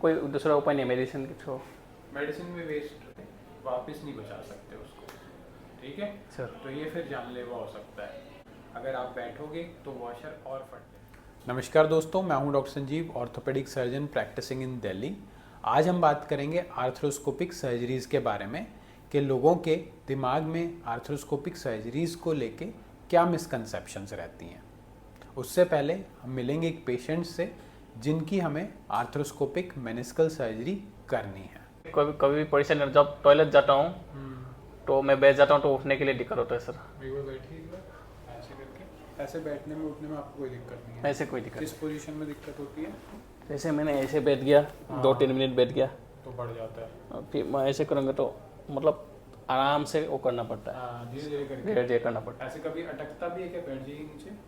कोई दूसरा उपाय नहीं है मेडिसिन के थ्रू? मेडिसिन में वेस्ट वापस नहीं बचा सकते उसको, ठीक है सर। तो ये फिर जानलेवा हो सकता है। अगर आप बैठोगे तो वॉशर और फट जाए। नमस्कार दोस्तों, मैं हूं doctor Sanjeev, orthopaedic surgeon practising in Delhi. आज हम बात करेंगे आर्थ्रोस्कोपिक सर्जरीज़ के बारे में कि लोगों के दिमाग में आर्थ्रोस्कोपिक सर्जरीज़ को लेके क्या मिसकंसेप्शंस रहती हैं। उससे पहले हम मिलेंगे एक पेशेंट से जिनकी हमें आर्थ्रोस्कोपिक मेनिस्कल सर्जरी करनी है। कभी कभी भी परेशान, जब टॉयलेट जाता हूँ तो मैं बैठ जाता हूँ तो उठने के लिए दिक्कत होता है सर। एक बार बैठिए, एक बार ऐसे करके, ऐसे बैठने में उठने में आपको कोई दिक्कत नहीं है? ऐसे कोई दिक्कत किस पोजीशन में दिक्कत होती है? जैसे मैंने ऐसे बैठ गया, 2-3 मिनट बैठ गया तो बढ़ जाता है। फिर मैं ऐसे करूँगा तो मतलब आराम से वो करना पड़ता है, हाँ, धीरे धीरे करके। धीरे धीरे करना पड़ता ऐसे कभी अटकता भी है क्या? बैठ जाइए नीचे। है,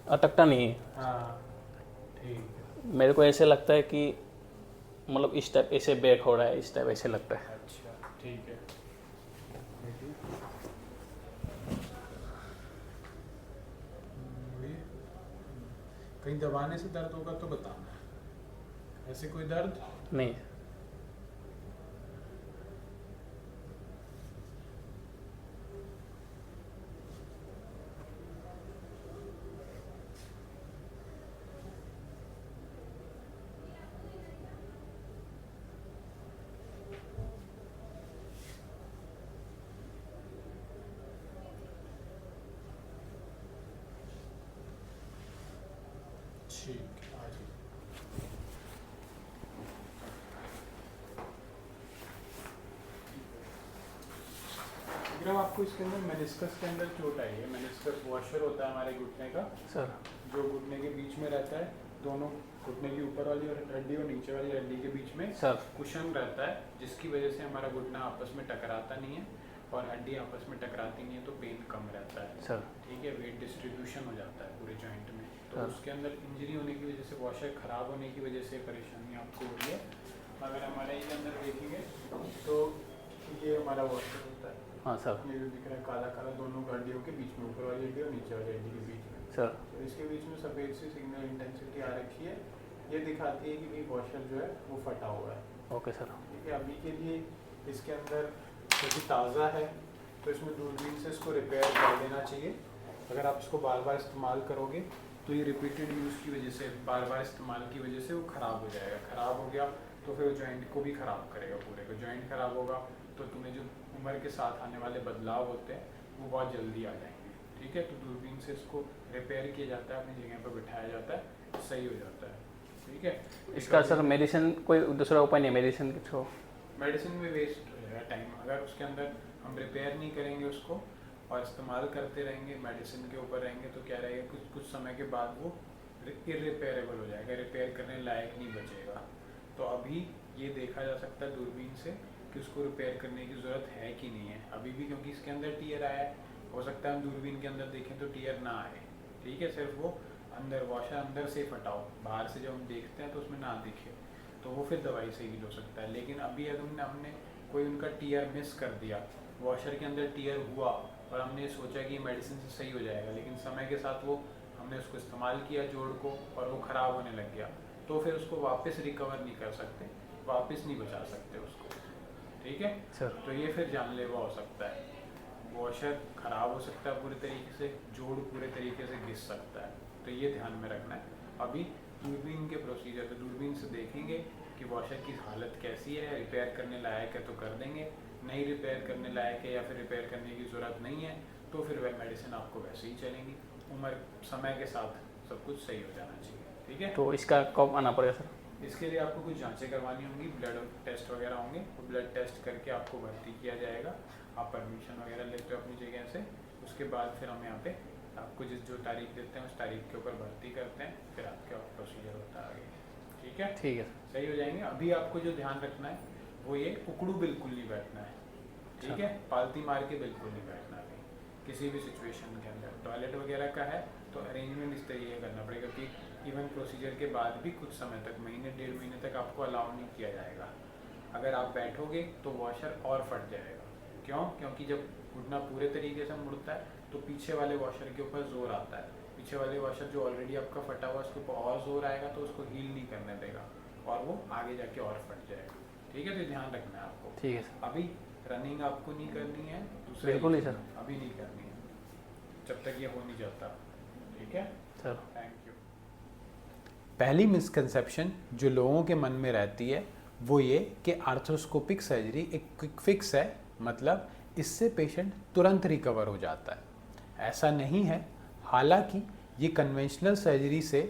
अटकता नहीं है। हाँ ठीक है। मेरे को ऐसे लगता है कि मतलब इस टाइप ऐसे बैक हो रहा है, इस टाइप ऐसे लगता है। अच्छा ठीक है, देखिए। कहीं दबाने से दर्द होगा तो बताना है। ऐसे कोई दर्द नहीं। ठीक है, आ जाइए। विक्रम, आपको इसके अंदर मेनिस्कस के अंदर चोट आई है। मेनिस्कस वॉशर होता है हमारे घुटने का, सर। जो घुटने के बीच में रहता है। दोनों घुटने की ऊपर वाली और हड्डी और नीचे वाली हड्डी के बीच में सर। कुशन रहता है, जिसकी वजह से हमारा घुटना आपस में टकराता नहीं है और हड्डी आपस में टकराती नहीं है, तो पेन कम रहता है सर। ठीक है। वेट डिस्ट्रीब्यूशन हो जाता है पूरे जॉइंट में। तो हाँ। उसके अंदर इंजरी होने की वजह से, वॉशर खराब होने की वजह से परेशानी आपको हो रही है। अगर हमारे इसके अंदर देखेंगे तो ये हमारा वॉशर होता है। हाँ सर। ये जो दिख रहा है काला काला, दोनों हड्डियों के बीच में, ऊपर वाली हड्डी और नीचे वाली हड्डी के बीच में। सर। तो इसके बीच में सफ़ेद सी सिग्नल इंटेंसिटी आ रखी है। ये दिखाती है कि वॉशर जो है वो फटा हुआ है। Okay sir. ठीक है, अभी के लिए इसके अंदर क्योंकि ताज़ा है तो इसमें दूरबीन से इसको रिपेयर कर देना चाहिए। अगर आप इसको बार बार इस्तेमाल करोगे तो ये रिपीटेड यूज़ की वजह से, बार बार इस्तेमाल की वजह से वो ख़राब हो जाएगा। ख़राब हो गया तो फिर वो जॉइंट को भी ख़राब करेगा, पूरे को। जॉइंट ख़राब होगा तो तुम्हें जो उम्र के साथ आने वाले बदलाव होते हैं वो बहुत जल्दी आ जाएंगे। ठीक है, तो दूरबीन से इसको रिपेयर किया जाता है, अपनी जगह पर बिठाया जाता है, सही हो जाता है। ठीक है, इसका सर मेडिसिन कोई दूसरा उपाय नहीं है मेडिसिन के थ्रू? मेडिसिन में वेस्ट हो जाएगा टाइम। अगर उसके अंदर हम रिपेयर नहीं करेंगे उसको और इस्तेमाल करते रहेंगे, मेडिसिन के ऊपर रहेंगे, तो क्या रहेगा, कुछ समय के बाद वो इरिपेयरेबल हो जाएगा, रिपेयर करने लायक नहीं बचेगा। तो अभी ये देखा जा सकता है दूरबीन से कि उसको रिपेयर करने की ज़रूरत है कि नहीं है अभी भी, क्योंकि इसके अंदर टीयर आया है। हो सकता है हम दूरबीन के अंदर देखें तो टीयर ना आए। ठीक है, सिर्फ वो अंदर, वॉशर अंदर से फटा हो, बाहर से जब हम देखते हैं तो उसमें ना दिखे, तो वो फिर दवाई से हील हो सकता है। लेकिन अभी अगर हमने कोई उनका टीयर मिस कर दिया, वॉशर के अंदर टीयर हुआ और हमने सोचा कि मेडिसिन से सही हो जाएगा, लेकिन समय के साथ वो हमने उसको इस्तेमाल किया जोड़ को और वो ख़राब होने लग गया, तो फिर उसको वापस रिकवर नहीं कर सकते, वापस नहीं बचा सकते उसको। ठीक है सर। तो ये फिर जानलेवा हो सकता है। वॉशर ख़राब हो सकता है पूरे तरीके से, जोड़ पूरे तरीके से घिस सकता है, तो ये ध्यान में रखना है। अभी दूरबीन के प्रोसीजर, तो दूरबीन से देखेंगे कि वॉशर की हालत कैसी है, रिपेयर करने लायक है तो कर देंगे, नहीं रिपेयर करने लायक है या फिर रिपेयर करने की ज़रूरत नहीं है तो फिर वह मेडिसिन आपको वैसे ही चलेंगी। उम्र, समय के साथ सब कुछ सही हो जाना चाहिए। ठीक है, तो इसका कब आना पड़ेगा सर? इसके लिए आपको कुछ जांचें करवानी होंगी, ब्लड टेस्ट वगैरह होंगे, तो ब्लड टेस्ट करके आपको भर्ती किया जाएगा। आप परमिशन वगैरह लेते हो अपनी जगह से, उसके बाद फिर हम यहाँ पे आपको जो तारीख देते हैं उस तारीख के ऊपर भर्ती करते हैं, फिर आपका प्रोसीजर होता है आगे। ठीक है, ठीक है। सही हो जाएंगे। अभी आपको जो ध्यान रखना है वो ये, उकड़ू बिल्कुल नहीं बैठना है। ठीक है, पालती मार के बिल्कुल नहीं बैठना अभी किसी भी सिचुएशन के अंदर। टॉयलेट वगैरह का है तो अरेंजमेंट इस तरीके करना पड़ेगा कि इवन प्रोसीजर के बाद भी कुछ समय तक, महीने 1.5 महीने तक आपको अलाउ नहीं किया जाएगा। अगर आप बैठोगे तो वॉशर और फट जाएगा। क्यों? क्योंकि जब घुटना पूरे तरीके से मुड़ता है तो पीछे वाले वॉशर के ऊपर जोर आता है। पीछे वाले वॉशर जो ऑलरेडी आपका फटा हुआ है उसके ऊपर और जोर आएगा तो उसको हील नहीं करने देगा, और वो आगे जाके और फट जाएगा। ठीक है, तो ध्यान रखना है आपको। ठीक है सर। अभी रनिंग आपको नहीं करनी है, दूसरे बिल्कुल नहीं सर। अभी नहीं करनी है जब तक ये हो नहीं जाता। ठीक है सर। Thank you. पहली मिसकंसेप्शन जो लोगों के मन में रहती है वो ये कि आर्थ्रोस्कोपिक सर्जरी एक क्विक फिक्स है, मतलब इससे पेशेंट तुरंत रिकवर हो जाता है। ऐसा नहीं है। हालांकि ये कन्वेंशनल सर्जरी से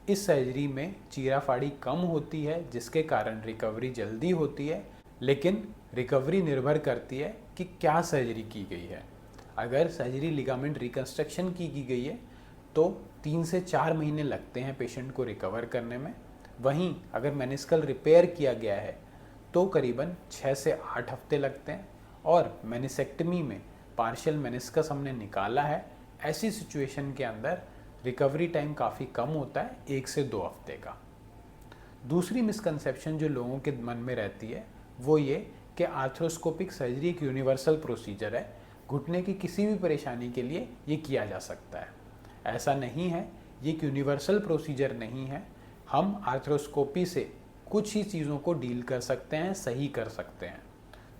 इस सर्जरी में चीरा फाड़ी कम होती है जिसके कारण रिकवरी जल्दी होती है, लेकिन रिकवरी निर्भर करती है कि क्या सर्जरी की गई है। अगर सर्जरी लिगामेंट रिकंस्ट्रक्शन की गई है तो 3 से 4 महीने लगते हैं पेशेंट को रिकवर करने में। वहीं अगर मेनिस्कल रिपेयर किया गया है तो करीबन 6 से 8 हफ्ते लगते हैं। और मेनिसेक्टमी में पार्शियल मेनिस्कस हमने निकाला है, ऐसी सिचुएशन के अंदर रिकवरी टाइम काफ़ी कम होता है, 1 से 2 हफ्ते का। दूसरी मिसकंसेप्शन जो लोगों के मन में रहती है वो ये कि आर्थ्रोस्कोपिक सर्जरी एक यूनिवर्सल प्रोसीजर है, घुटने की किसी भी परेशानी के लिए ये किया जा सकता है। ऐसा नहीं है, ये एक यूनिवर्सल प्रोसीजर नहीं है। हम आर्थ्रोस्कोपी से कुछ ही चीज़ों को डील कर सकते हैं, सही कर सकते हैं।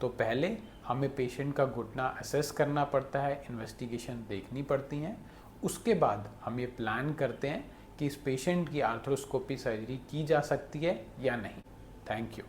तो पहले हमें पेशेंट का घुटना असेस करना पड़ता है, इन्वेस्टिगेशन देखनी पड़ती हैं। उसके बाद हम ये प्लान करते हैं कि इस पेशेंट की आर्थ्रोस्कोपी सर्जरी की जा सकती है या नहीं। Thank you.